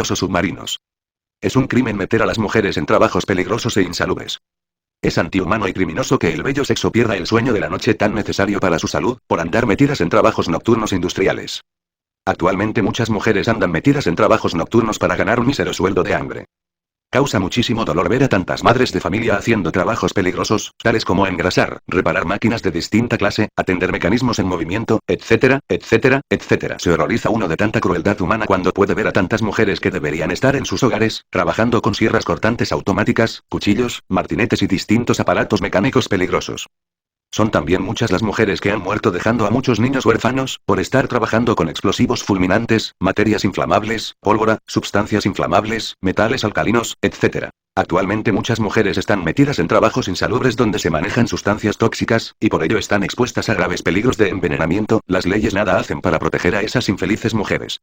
o submarinos. Es un crimen meter a las mujeres en trabajos peligrosos e insalubres. Es antihumano y criminoso que el bello sexo pierda el sueño de la noche tan necesario para su salud, por andar metidas en trabajos nocturnos industriales. Actualmente muchas mujeres andan metidas en trabajos nocturnos para ganar un mísero sueldo de hambre. Causa muchísimo dolor ver a tantas madres de familia haciendo trabajos peligrosos, tales como engrasar, reparar máquinas de distinta clase, atender mecanismos en movimiento, etcétera, etcétera, etcétera. Se horroriza uno de tanta crueldad humana cuando puede ver a tantas mujeres que deberían estar en sus hogares, trabajando con sierras cortantes automáticas, cuchillos, martinetes y distintos aparatos mecánicos peligrosos. Son también muchas las mujeres que han muerto dejando a muchos niños huérfanos, por estar trabajando con explosivos fulminantes, materias inflamables, pólvora, sustancias inflamables, metales alcalinos, etc. Actualmente muchas mujeres están metidas en trabajos insalubres donde se manejan sustancias tóxicas, y por ello están expuestas a graves peligros de envenenamiento. Las leyes nada hacen para proteger a esas infelices mujeres.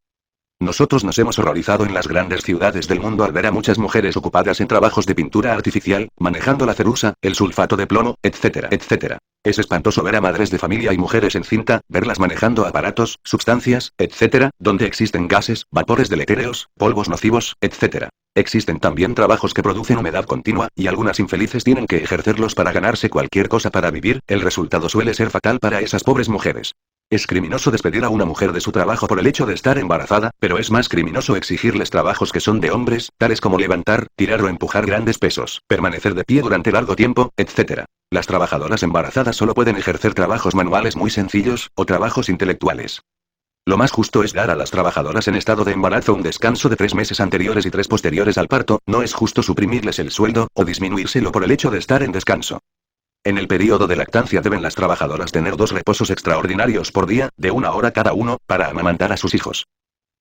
Nosotros nos hemos horrorizado en las grandes ciudades del mundo al ver a muchas mujeres ocupadas en trabajos de pintura artificial, manejando la cerusa, el sulfato de plomo, etcétera, etcétera. Es espantoso ver a madres de familia y mujeres en cinta, verlas manejando aparatos, sustancias, etcétera, donde existen gases, vapores deletéreos, polvos nocivos, etcétera. Existen también trabajos que producen humedad continua, y algunas infelices tienen que ejercerlos para ganarse cualquier cosa para vivir. El resultado suele ser fatal para esas pobres mujeres. Es criminoso despedir a una mujer de su trabajo por el hecho de estar embarazada, pero es más criminoso exigirles trabajos que son de hombres, tales como levantar, tirar o empujar grandes pesos, permanecer de pie durante largo tiempo, etc. Las trabajadoras embarazadas solo pueden ejercer trabajos manuales muy sencillos, o trabajos intelectuales. Lo más justo es dar a las trabajadoras en estado de embarazo un descanso de 3 meses anteriores y 3 posteriores al parto. No es justo suprimirles el sueldo, o disminuírselo por el hecho de estar en descanso. En el periodo de lactancia deben las trabajadoras tener 2 reposos extraordinarios por día, de 1 hora cada uno, para amamantar a sus hijos.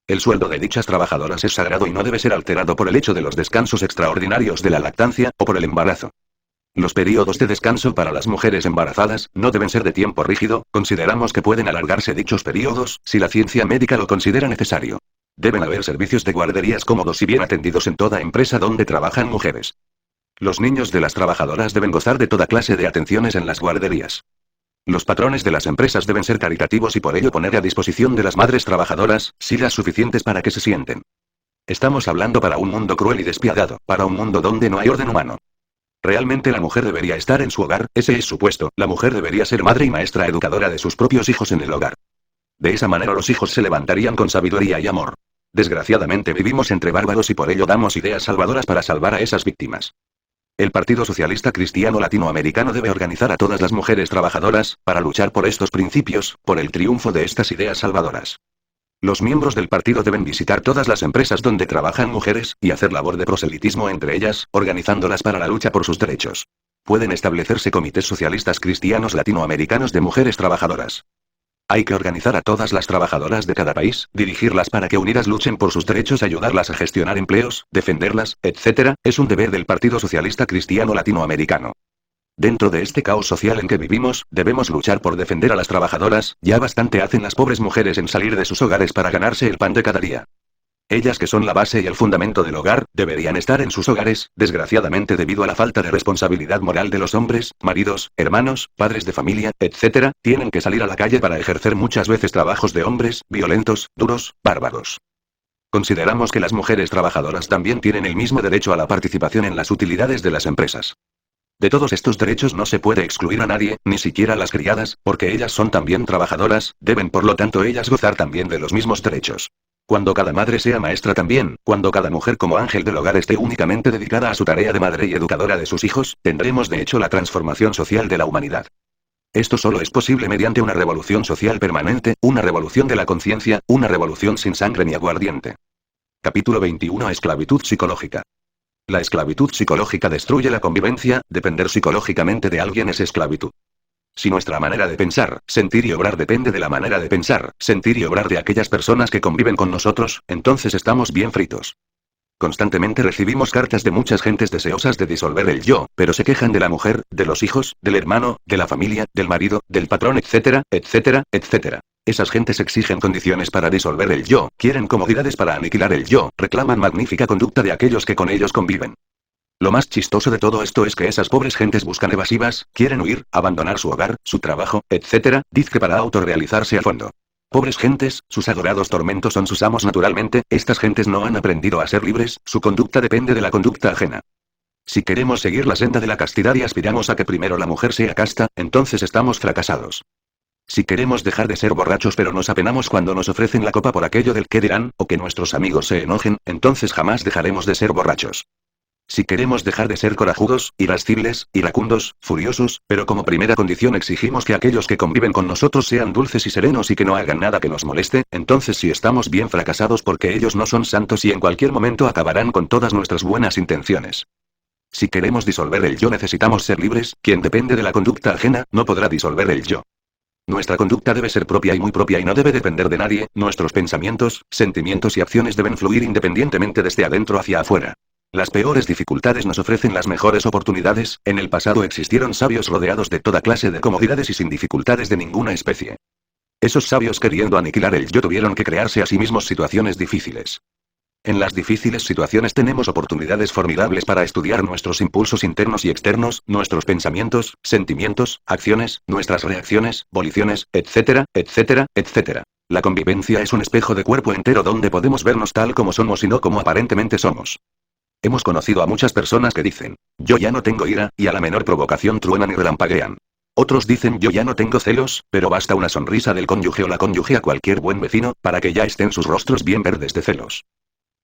El sueldo de dichas trabajadoras es sagrado y no debe ser alterado por el hecho de los descansos extraordinarios de la lactancia, o por el embarazo. Los periodos de descanso para las mujeres embarazadas no deben ser de tiempo rígido. Consideramos que pueden alargarse dichos periodos, si la ciencia médica lo considera necesario. Deben haber servicios de guarderías cómodos y bien atendidos en toda empresa donde trabajan mujeres. Los niños de las trabajadoras deben gozar de toda clase de atenciones en las guarderías. Los patrones de las empresas deben ser caritativos y por ello poner a disposición de las madres trabajadoras sillas suficientes para que se sienten. Estamos hablando para un mundo cruel y despiadado, para un mundo donde no hay orden humano. Realmente la mujer debería estar en su hogar, ese es su puesto. La mujer debería ser madre y maestra educadora de sus propios hijos en el hogar. De esa manera los hijos se levantarían con sabiduría y amor. Desgraciadamente vivimos entre bárbaros y por ello damos ideas salvadoras para salvar a esas víctimas. El Partido Socialista Cristiano Latinoamericano debe organizar a todas las mujeres trabajadoras, para luchar por estos principios, por el triunfo de estas ideas salvadoras. Los miembros del partido deben visitar todas las empresas donde trabajan mujeres, y hacer labor de proselitismo entre ellas, organizándolas para la lucha por sus derechos. Pueden establecerse comités socialistas cristianos latinoamericanos de mujeres trabajadoras. Hay que organizar a todas las trabajadoras de cada país, dirigirlas para que unidas luchen por sus derechos, ayudarlas a gestionar empleos, defenderlas, etc. Es un deber del Partido Socialista Cristiano Latinoamericano. Dentro de este caos social en que vivimos, debemos luchar por defender a las trabajadoras. Ya bastante hacen las pobres mujeres en salir de sus hogares para ganarse el pan de cada día. Ellas, que son la base y el fundamento del hogar, deberían estar en sus hogares. Desgraciadamente, debido a la falta de responsabilidad moral de los hombres, maridos, hermanos, padres de familia, etc., tienen que salir a la calle para ejercer muchas veces trabajos de hombres, violentos, duros, bárbaros. Consideramos que las mujeres trabajadoras también tienen el mismo derecho a la participación en las utilidades de las empresas. De todos estos derechos no se puede excluir a nadie, ni siquiera a las criadas, porque ellas son también trabajadoras, deben por lo tanto ellas gozar también de los mismos derechos. Cuando cada madre sea maestra también, cuando cada mujer como ángel del hogar esté únicamente dedicada a su tarea de madre y educadora de sus hijos, tendremos de hecho la transformación social de la humanidad. Esto solo es posible mediante una revolución social permanente, una revolución de la conciencia, una revolución sin sangre ni aguardiente. Capítulo 21. Esclavitud psicológica. La esclavitud psicológica destruye la convivencia. Depender psicológicamente de alguien es esclavitud. Si nuestra manera de pensar, sentir y obrar depende de la manera de pensar, sentir y obrar de aquellas personas que conviven con nosotros, entonces estamos bien fritos. Constantemente recibimos cartas de muchas gentes deseosas de disolver el yo, pero se quejan de la mujer, de los hijos, del hermano, de la familia, del marido, del patrón, etcétera, etcétera, etcétera. Esas gentes exigen condiciones para disolver el yo, quieren comodidades para aniquilar el yo, reclaman magnífica conducta de aquellos que con ellos conviven. Lo más chistoso de todo esto es que esas pobres gentes buscan evasivas, quieren huir, abandonar su hogar, su trabajo, etc., dizque para autorrealizarse a fondo. Pobres gentes, sus adorados tormentos son sus amos naturalmente, estas gentes no han aprendido a ser libres, su conducta depende de la conducta ajena. Si queremos seguir la senda de la castidad y aspiramos a que primero la mujer sea casta, entonces estamos fracasados. Si queremos dejar de ser borrachos pero nos apenamos cuando nos ofrecen la copa por aquello del que dirán, o que nuestros amigos se enojen, entonces jamás dejaremos de ser borrachos. Si queremos dejar de ser corajudos, irascibles, iracundos, furiosos, pero como primera condición exigimos que aquellos que conviven con nosotros sean dulces y serenos y que no hagan nada que nos moleste, entonces sí estamos bien fracasados porque ellos no son santos y en cualquier momento acabarán con todas nuestras buenas intenciones. Si queremos disolver el yo necesitamos ser libres, quien depende de la conducta ajena, no podrá disolver el yo. Nuestra conducta debe ser propia y muy propia y no debe depender de nadie, nuestros pensamientos, sentimientos y acciones deben fluir independientemente desde adentro hacia afuera. Las peores dificultades nos ofrecen las mejores oportunidades, en el pasado existieron sabios rodeados de toda clase de comodidades y sin dificultades de ninguna especie. Esos sabios queriendo aniquilar el yo tuvieron que crearse a sí mismos situaciones difíciles. En las difíciles situaciones tenemos oportunidades formidables para estudiar nuestros impulsos internos y externos, nuestros pensamientos, sentimientos, acciones, nuestras reacciones, voliciones, etcétera, etcétera, etcétera. La convivencia es un espejo de cuerpo entero donde podemos vernos tal como somos y no como aparentemente somos. Hemos conocido a muchas personas que dicen, yo ya no tengo ira, y a la menor provocación truenan y relampaguean. Otros dicen yo ya no tengo celos, pero basta una sonrisa del cónyuge o la cónyuge a cualquier buen vecino, para que ya estén sus rostros bien verdes de celos.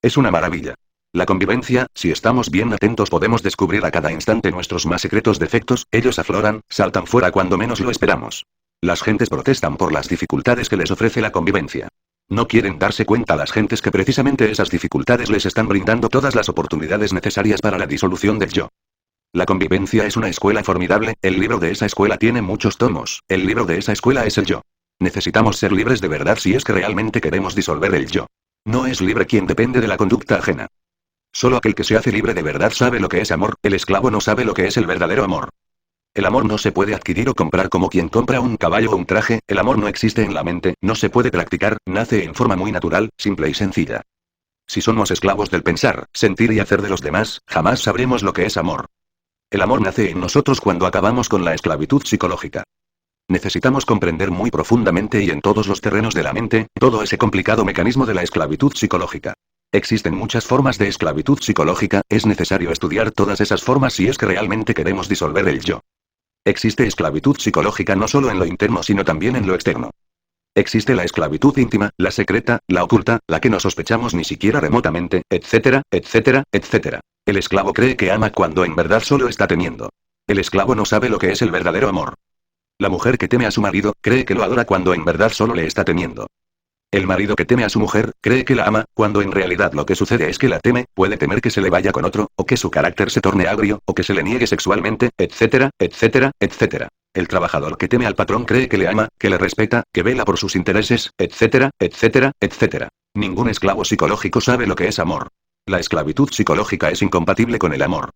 Es una maravilla. La convivencia, si estamos bien atentos podemos descubrir a cada instante nuestros más secretos defectos, ellos afloran, saltan fuera cuando menos lo esperamos. Las gentes protestan por las dificultades que les ofrece la convivencia. No quieren darse cuenta las gentes que precisamente esas dificultades les están brindando todas las oportunidades necesarias para la disolución del yo. La convivencia es una escuela formidable, el libro de esa escuela tiene muchos tomos, el libro de esa escuela es el yo. Necesitamos ser libres de verdad si es que realmente queremos disolver el yo. No es libre quien depende de la conducta ajena. Solo aquel que se hace libre de verdad sabe lo que es amor, el esclavo no sabe lo que es el verdadero amor. El amor no se puede adquirir o comprar como quien compra un caballo o un traje, el amor no existe en la mente, no se puede practicar, nace en forma muy natural, simple y sencilla. Si somos esclavos del pensar, sentir y hacer de los demás, jamás sabremos lo que es amor. El amor nace en nosotros cuando acabamos con la esclavitud psicológica. Necesitamos comprender muy profundamente y en todos los terrenos de la mente, todo ese complicado mecanismo de la esclavitud psicológica. Existen muchas formas de esclavitud psicológica, es necesario estudiar todas esas formas si es que realmente queremos disolver el yo. Existe esclavitud psicológica no solo en lo interno sino también en lo externo. Existe la esclavitud íntima, la secreta, la oculta, la que no sospechamos ni siquiera remotamente, etcétera, etcétera, etcétera. El esclavo cree que ama cuando en verdad solo está temiendo. El esclavo no sabe lo que es el verdadero amor. La mujer que teme a su marido, cree que lo adora cuando en verdad solo le está temiendo. El marido que teme a su mujer, cree que la ama, cuando en realidad lo que sucede es que la teme, puede temer que se le vaya con otro, o que su carácter se torne agrio, o que se le niegue sexualmente, etcétera, etcétera, etcétera. El trabajador que teme al patrón cree que le ama, que le respeta, que vela por sus intereses, etcétera, etcétera, etcétera. Ningún esclavo psicológico sabe lo que es amor. La esclavitud psicológica es incompatible con el amor.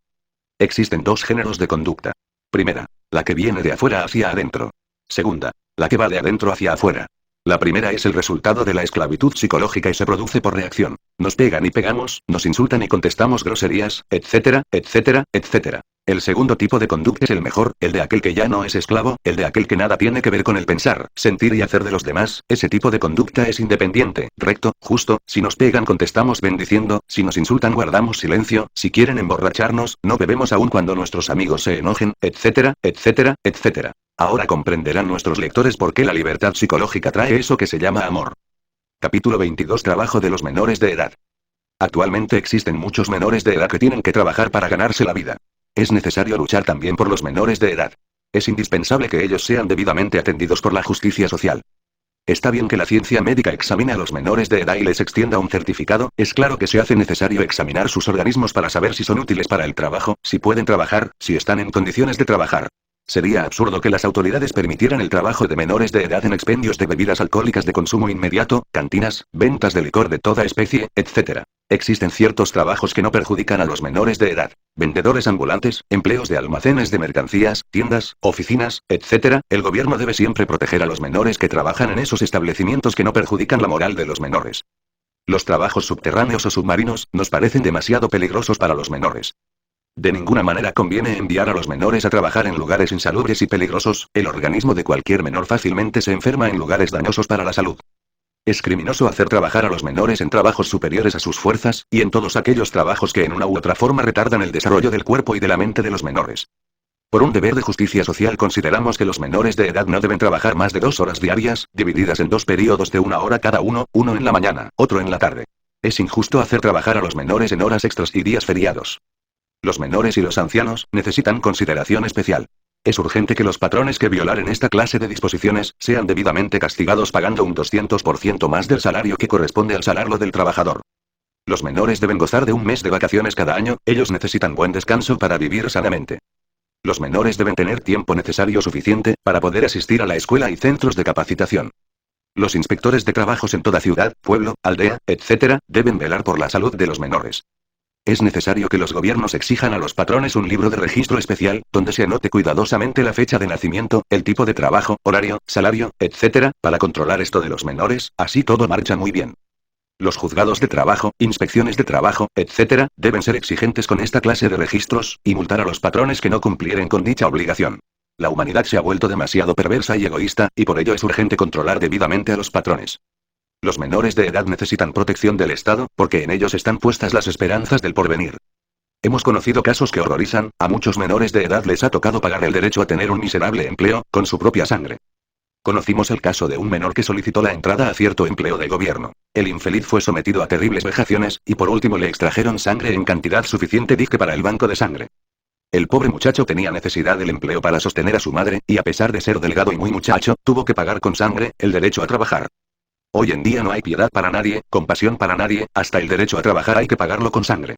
Existen dos géneros de conducta. Primera, la que viene de afuera hacia adentro. Segunda, la que va de adentro hacia afuera. La primera es el resultado de la esclavitud psicológica y se produce por reacción. Nos pegan y pegamos, nos insultan y contestamos groserías, etcétera, etcétera, etcétera. El segundo tipo de conducta es el mejor, el de aquel que ya no es esclavo, el de aquel que nada tiene que ver con el pensar, sentir y hacer de los demás. Ese tipo de conducta es independiente, recto, justo, si nos pegan contestamos bendiciendo, si nos insultan guardamos silencio, si quieren emborracharnos, no bebemos aún cuando nuestros amigos se enojen, etcétera, etcétera, etcétera. Ahora comprenderán nuestros lectores por qué la libertad psicológica trae eso que se llama amor. Capítulo 22. Trabajo de los menores de edad. Actualmente existen muchos menores de edad que tienen que trabajar para ganarse la vida. Es necesario luchar también por los menores de edad. Es indispensable que ellos sean debidamente atendidos por la justicia social. Está bien que la ciencia médica examine a los menores de edad y les extienda un certificado, es claro que se hace necesario examinar sus organismos para saber si son útiles para el trabajo, si pueden trabajar, si están en condiciones de trabajar. Sería absurdo que las autoridades permitieran el trabajo de menores de edad en expendios de bebidas alcohólicas de consumo inmediato, cantinas, ventas de licor de toda especie, etc. Existen ciertos trabajos que no perjudican a los menores de edad. Vendedores ambulantes, empleos de almacenes de mercancías, tiendas, oficinas, etc. El gobierno debe siempre proteger a los menores que trabajan en esos establecimientos que no perjudican la moral de los menores. Los trabajos subterráneos o submarinos nos parecen demasiado peligrosos para los menores. De ninguna manera conviene enviar a los menores a trabajar en lugares insalubres y peligrosos, el organismo de cualquier menor fácilmente se enferma en lugares dañosos para la salud. Es criminoso hacer trabajar a los menores en trabajos superiores a sus fuerzas, y en todos aquellos trabajos que en una u otra forma retardan el desarrollo del cuerpo y de la mente de los menores. Por un deber de justicia social consideramos que los menores de edad no deben trabajar más de 2 horas diarias, divididas en 2 periodos de 1 hora cada uno en la mañana, otro en la tarde. Es injusto hacer trabajar a los menores en horas extras y días feriados. Los menores y los ancianos necesitan consideración especial. Es urgente que los patrones que violaren esta clase de disposiciones sean debidamente castigados pagando un 200% más del salario que corresponde al salario del trabajador. Los menores deben gozar de un mes de vacaciones cada año, ellos necesitan buen descanso para vivir sanamente. Los menores deben tener tiempo necesario suficiente para poder asistir a la escuela y centros de capacitación. Los inspectores de trabajos en toda ciudad, pueblo, aldea, etc., deben velar por la salud de los menores. Es necesario que los gobiernos exijan a los patrones un libro de registro especial, donde se anote cuidadosamente la fecha de nacimiento, el tipo de trabajo, horario, salario, etc., para controlar esto de los menores, así todo marcha muy bien. Los juzgados de trabajo, inspecciones de trabajo, etc., deben ser exigentes con esta clase de registros, y multar a los patrones que no cumplieren con dicha obligación. La humanidad se ha vuelto demasiado perversa y egoísta, y por ello es urgente controlar debidamente a los patrones. Los menores de edad necesitan protección del Estado, porque en ellos están puestas las esperanzas del porvenir. Hemos conocido casos que horrorizan, a muchos menores de edad les ha tocado pagar el derecho a tener un miserable empleo, con su propia sangre. Conocimos el caso de un menor que solicitó la entrada a cierto empleo de gobierno. El infeliz fue sometido a terribles vejaciones, y por último le extrajeron sangre en cantidad suficiente dique para el banco de sangre. El pobre muchacho tenía necesidad del empleo para sostener a su madre, y a pesar de ser delgado y muy muchacho, tuvo que pagar con sangre el derecho a trabajar. Hoy en día no hay piedad para nadie, compasión para nadie, hasta el derecho a trabajar hay que pagarlo con sangre.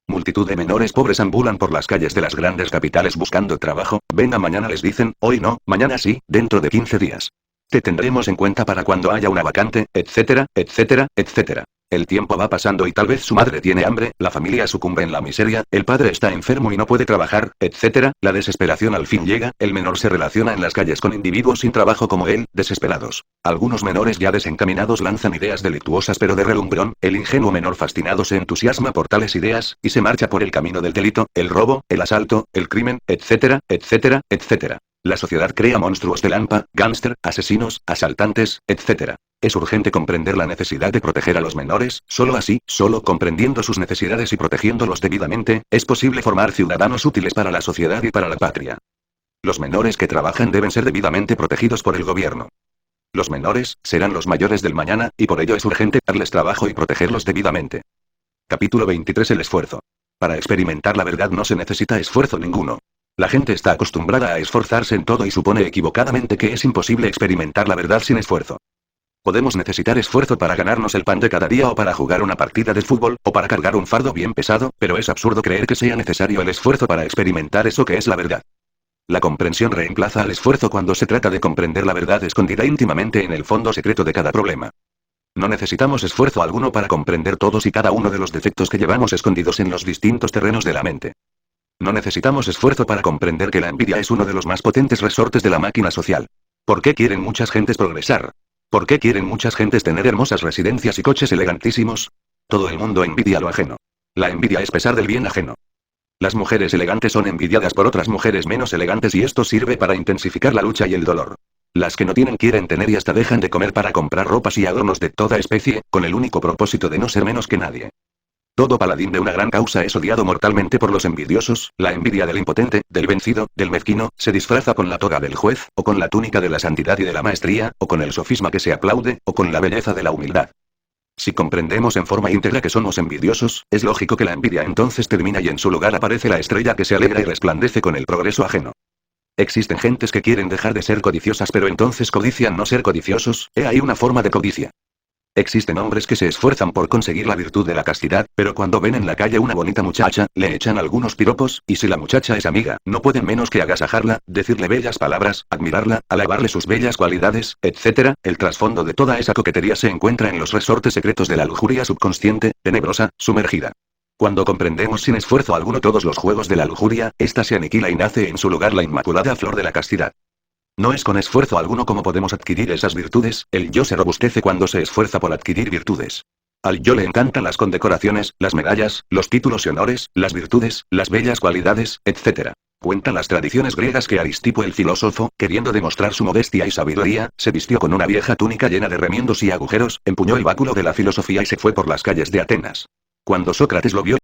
Multitud de menores pobres ambulan por las calles de las grandes capitales buscando trabajo, venga mañana les dicen, hoy no, mañana sí, dentro de 15 días. Te tendremos en cuenta para cuando haya una vacante, etcétera, etcétera, etcétera. El tiempo va pasando y tal vez su madre tiene hambre, la familia sucumbe en la miseria, el padre está enfermo y no puede trabajar, etcétera, la desesperación al fin llega, el menor se relaciona en las calles con individuos sin trabajo como él, desesperados. Algunos menores ya desencaminados lanzan ideas delictuosas pero de relumbrón, el ingenuo menor fascinado se entusiasma por tales ideas, y se marcha por el camino del delito, el robo, el asalto, el crimen, etcétera, etcétera, etcétera. La sociedad crea monstruos de lampa, gángster, asesinos, asaltantes, etc. Es urgente comprender la necesidad de proteger a los menores, solo así, solo comprendiendo sus necesidades y protegiéndolos debidamente, es posible formar ciudadanos útiles para la sociedad y para la patria. Los menores que trabajan deben ser debidamente protegidos por el gobierno. Los menores serán los mayores del mañana, y por ello es urgente darles trabajo y protegerlos debidamente. Capítulo 23. El esfuerzo. Para experimentar la verdad no se necesita esfuerzo ninguno. La gente está acostumbrada a esforzarse en todo y supone equivocadamente que es imposible experimentar la verdad sin esfuerzo. Podemos necesitar esfuerzo para ganarnos el pan de cada día o para jugar una partida de fútbol, o para cargar un fardo bien pesado, pero es absurdo creer que sea necesario el esfuerzo para experimentar eso que es la verdad. La comprensión reemplaza al esfuerzo cuando se trata de comprender la verdad escondida íntimamente en el fondo secreto de cada problema. No necesitamos esfuerzo alguno para comprender todos y cada uno de los defectos que llevamos escondidos en los distintos terrenos de la mente. No necesitamos esfuerzo para comprender que la envidia es uno de los más potentes resortes de la máquina social. ¿Por qué quieren muchas gentes progresar? ¿Por qué quieren muchas gentes tener hermosas residencias y coches elegantísimos? Todo el mundo envidia lo ajeno. La envidia es pesar del bien ajeno. Las mujeres elegantes son envidiadas por otras mujeres menos elegantes y esto sirve para intensificar la lucha y el dolor. Las que no tienen quieren tener y hasta dejan de comer para comprar ropas y adornos de toda especie, con el único propósito de no ser menos que nadie. Todo paladín de una gran causa es odiado mortalmente por los envidiosos, la envidia del impotente, del vencido, del mezquino, se disfraza con la toga del juez, o con la túnica de la santidad y de la maestría, o con el sofisma que se aplaude, o con la belleza de la humildad. Si comprendemos en forma íntegra que somos envidiosos, es lógico que la envidia entonces termina y en su lugar aparece la estrella que se alegra y resplandece con el progreso ajeno. Existen gentes que quieren dejar de ser codiciosas pero entonces codician no ser codiciosos, he ahí una forma de codicia. Existen hombres que se esfuerzan por conseguir la virtud de la castidad, pero cuando ven en la calle una bonita muchacha, le echan algunos piropos, y si la muchacha es amiga, no pueden menos que agasajarla, decirle bellas palabras, admirarla, alabarle sus bellas cualidades, etc. El trasfondo de toda esa coquetería se encuentra en los resortes secretos de la lujuria subconsciente, tenebrosa, sumergida. Cuando comprendemos sin esfuerzo alguno todos los juegos de la lujuria, ésta se aniquila y nace en su lugar la inmaculada flor de la castidad. No es con esfuerzo alguno como podemos adquirir esas virtudes, el yo se robustece cuando se esfuerza por adquirir virtudes. Al yo le encantan las condecoraciones, las medallas, los títulos y honores, las virtudes, las bellas cualidades, etc. Cuentan las tradiciones griegas que Aristipo el filósofo, queriendo demostrar su modestia y sabiduría, se vistió con una vieja túnica llena de remiendos y agujeros, empuñó el báculo de la filosofía y se fue por las calles de Atenas. Cuando Sócrates lo vio,